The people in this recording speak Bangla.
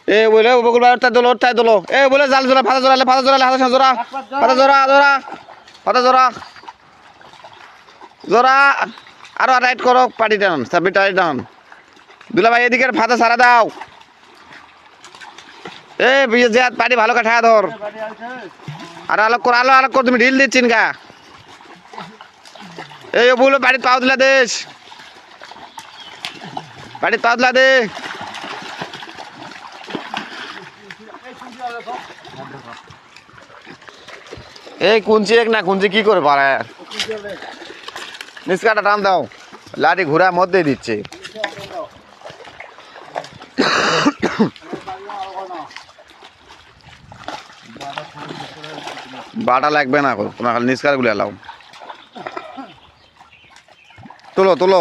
এ বলে বকুল ভাই তাই দলো এ বলে জাল জোড়া ফাটা জোড়ালে হাতে জোড়া ফাটা জোড়া জোড়া আরো রাইট করো পাটি টান সাবি টাই টান দুলা ভাই এদিকে ফাটা সারা দাও এ বিয়ে যে পাটি ভালো কাঠা ধর আর আলোক কর তুমি ঢিল দিচ্ছিন গা এই বলে বাড়ি পাও দিলা দেশ বাড়ি পাও দিলা দে এই কুঞ্চি এক না কুঞ্চি কি করে পারে নিষ্কাটা টান দাও লাঠি ঘুরা মধ্যে দিচ্ছে বাটা লাগবে না তোমার খালি নিষ্কার গুলো এলাও তোলো